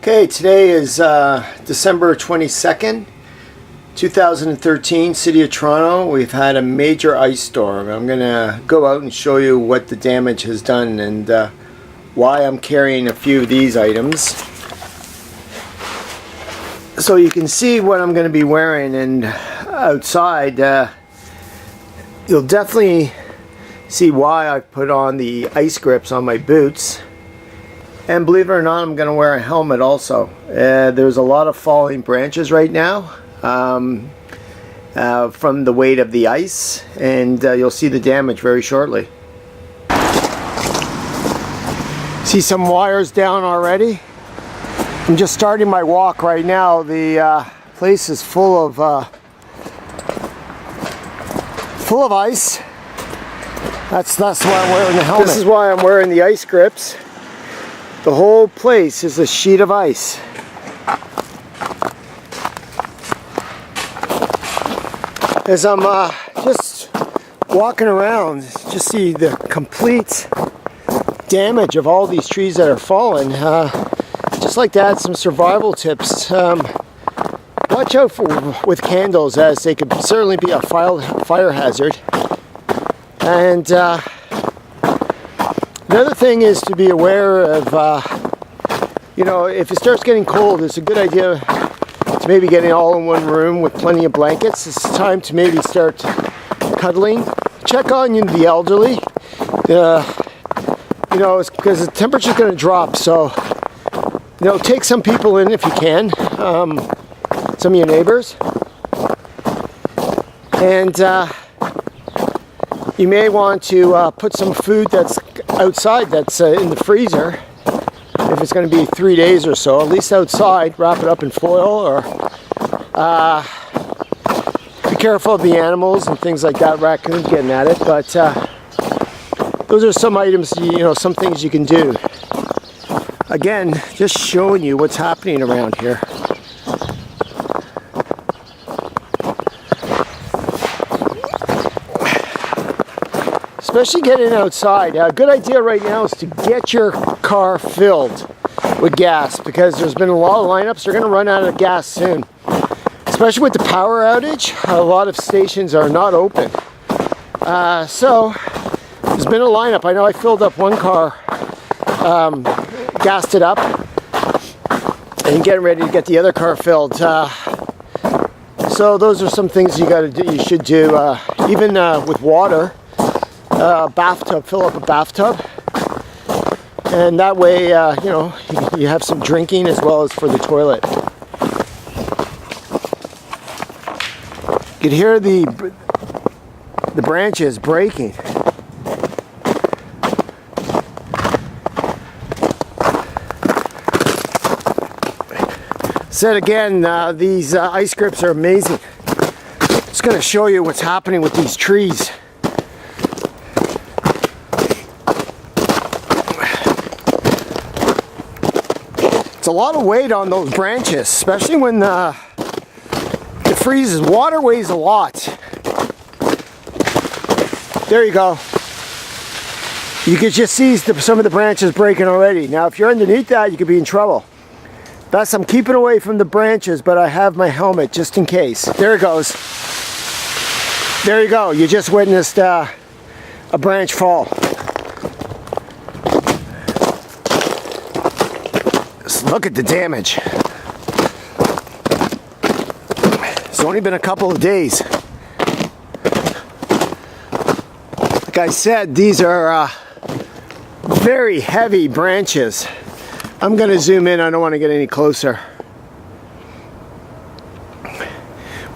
Okay, today is December 22nd, 2013, City of Toronto. We've had a major ice storm. I'm going to go out and show you what the damage has done and why I'm carrying a few of these items. So you can see what I'm going to be wearing, and outside you'll definitely see why I've put on the ice grips on my boots. And believe it or not, I'm going to wear a helmet also. There's a lot of falling branches right now from the weight of the ice, and you'll see the damage very shortly. See some wires down already? I'm just starting my walk right now. The place is full of ice. That's why I'm wearing the helmet. This is why I'm wearing the ice grips. The whole place is a sheet of ice. As I'm just walking around, just see the complete damage of all these trees that are falling. Just like to add some survival tips. Watch out with candles, as they could certainly be a fire hazard. And another thing is to be aware of, if it starts getting cold, it's a good idea to maybe get it all in one room with plenty of blankets. It's time to maybe start cuddling. Check on the elderly, because the temperature's going to drop. So, take some people in if you can, some of your neighbors. And you may want to put some food that's outside, that's in the freezer. If it's going to be 3 days or so, at least outside, wrap it up in foil, or be careful of the animals and things like that, raccoons getting at it. But those are some items, some things you can do. Again, just showing you what's happening around here. Especially getting outside. A good idea right now is to get your car filled with gas, because there's been a lot of lineups. They're going to run out of gas soon. Especially with the power outage, a lot of stations are not open. So there's been a lineup. I know I filled up one car, gassed it up, and getting ready to get the other car filled. So those are some things you should do, even with water. Bathtub, fill up a bathtub, and that way you have some drinking as well as for the toilet. You can hear the branches breaking. Said again, these ice grips are amazing. Just going to show you what's happening with these trees. A lot of weight on those branches, especially when it freezes. Water weighs a lot. There you go. You can just see some of the branches breaking already. Now if you're underneath that, you could be in trouble. Thus I'm keeping away from the branches, but I have my helmet just in case. There it goes. There you go. You just witnessed a branch fall. Look at the damage. It's only been a couple of days. Like I said, these are very heavy branches. I'm going to zoom in. I don't want to get any closer.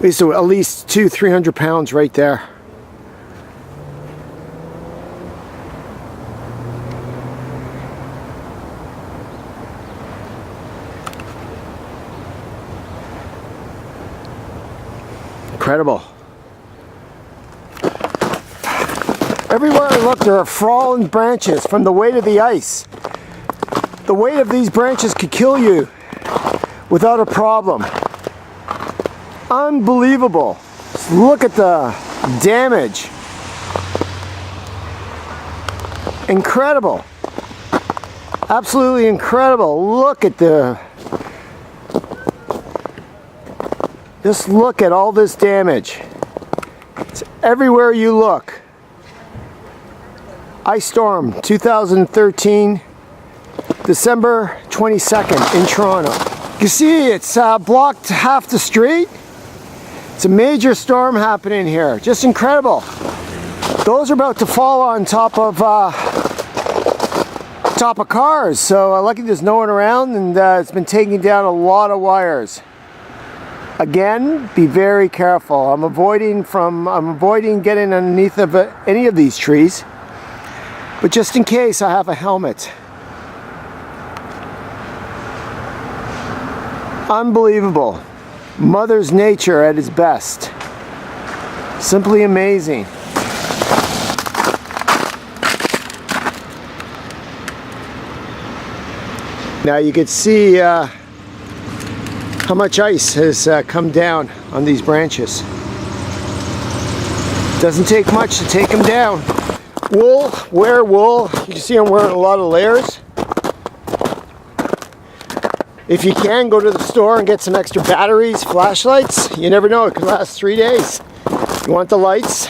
These are at least 200-300 pounds right there. Incredible. Everywhere I look, there are fallen branches from the weight of the ice. The weight of these branches could kill you without a problem. Unbelievable. Look at the damage. Incredible. Absolutely incredible. Look at the Just look at all this damage. It's everywhere you look. Ice storm 2013, December 22nd in Toronto. You see it's blocked half the street. It's a major storm happening here. Just incredible. Those are about to fall on top of cars. So lucky there's no one around, and it's been taking down a lot of wires. Again, be very careful. I'm avoiding getting underneath of any of these trees. But just in case, I have a helmet. Unbelievable. Mother's nature at its best. Simply amazing. Now you can see how much ice has come down on these branches. Doesn't take much to take them down. Wool, wear wool. You can see I'm wearing a lot of layers. If you can, go to the store and get some extra batteries, flashlights. You never know, it could last 3 days. You want the lights.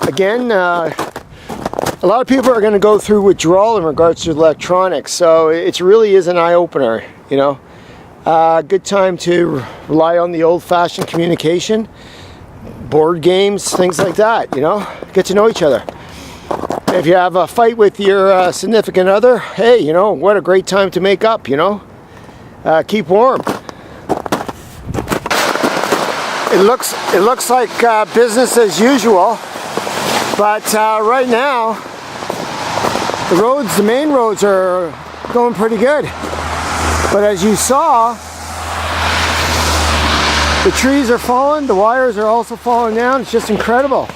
Again, a lot of people are going to go through withdrawal in regards to electronics, so it really is an eye-opener, you know. Good time to rely on the old-fashioned communication, board games, things like that, you know. Get to know each other. If you have a fight with your significant other, hey, you know, what a great time to make up, you know. Keep warm. It looks like business as usual, but right now the main roads are going pretty good. But as you saw, the trees are falling, the wires are also falling down. It's just incredible.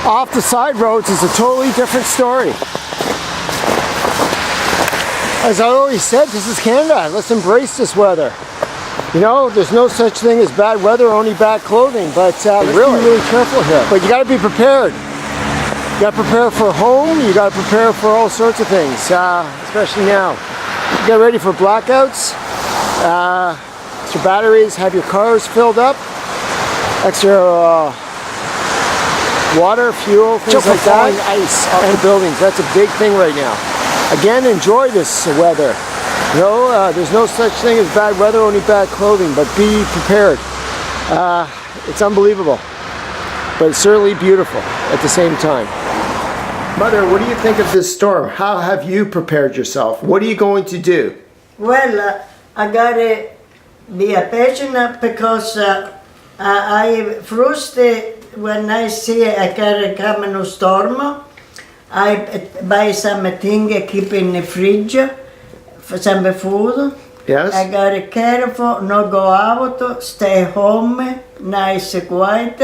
Off the side roads is a totally different story. As I always said, this is Canada. Let's embrace this weather. You know, there's no such thing as bad weather, only bad clothing. But let's be really careful here. But you got to be prepared. You got to prepare for home. You got to prepare for all sorts of things, especially now. Get ready for blackouts. Extra batteries. Have your cars filled up. Extra water, fuel, things like that. Ice off the buildings. That's a big thing right now. Again, enjoy this weather. You know, there's no such thing as bad weather, only bad clothing, but be prepared. It's unbelievable, but it's certainly beautiful at the same time. Mother, what do you think of this storm? How have you prepared yourself? What are you going to do? Well, I gotta be a patient because I first, when I see I gotta come in a storm, I buy something, keep in the fridge, for some food. Yes. I gotta careful, not go out, stay home, nice, quiet,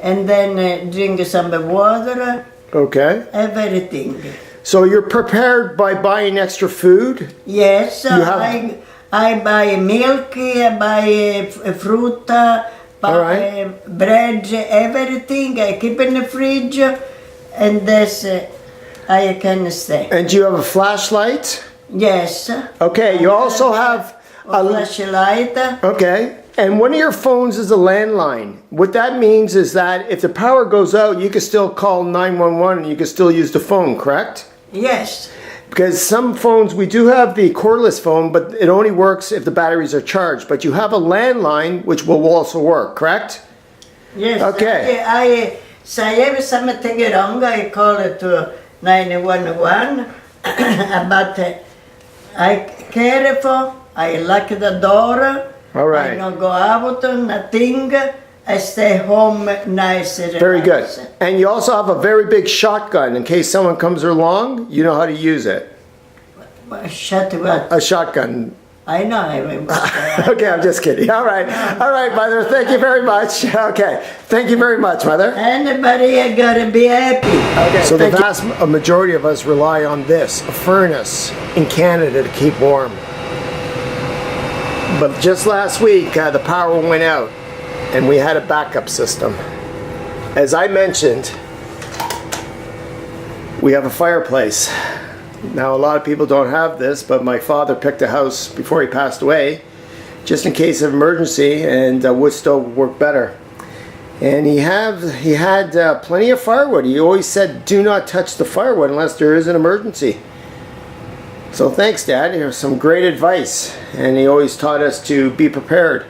and then drink some water. Okay. Everything. So you're prepared by buying extra food? Yes, I buy milk, I buy fruit, buy bread, everything. I keep in the fridge, and this I can stay. And do you have a flashlight? Yes. Okay, you also have a flashlight. Okay. And one of your phones is a landline. What that means is that if the power goes out, you can still call 911 and you can still use the phone, correct? Yes. Because some phones, we do have the cordless phone, but it only works if the batteries are charged. But you have a landline, which will also work, correct? Yes. Okay. I say something wrong, I call it to 911, but I careful, I lock the door. All right. I don't go out, nothing. I stay home nice. Very good. And you also have a very big shotgun in case someone comes along. You know how to use it. Shotgun. A shotgun. I know. Okay, I'm just kidding. All right, Mother. Thank you very much. Okay, thank you very much, Mother. Anybody gotta be happy. Okay. So the vast majority of us rely on this, a furnace in Canada to keep warm. But just last week, the power went out, and we had a backup system. As I mentioned, we have a fireplace. Now, a lot of people don't have this, but my father picked a house before he passed away, just in case of emergency, and wood stove would work better. And he had plenty of firewood. He always said, do not touch the firewood unless there is an emergency. So thanks, Dad. Here's some great advice. And he always taught us to be prepared.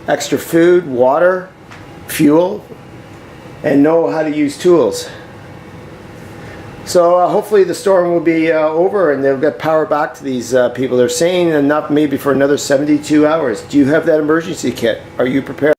Extra food, water, fuel, and know how to use tools. So hopefully the storm will be over and they'll get power back to these people. They're saying enough maybe for another 72 hours. Do you have that emergency kit? Are you prepared?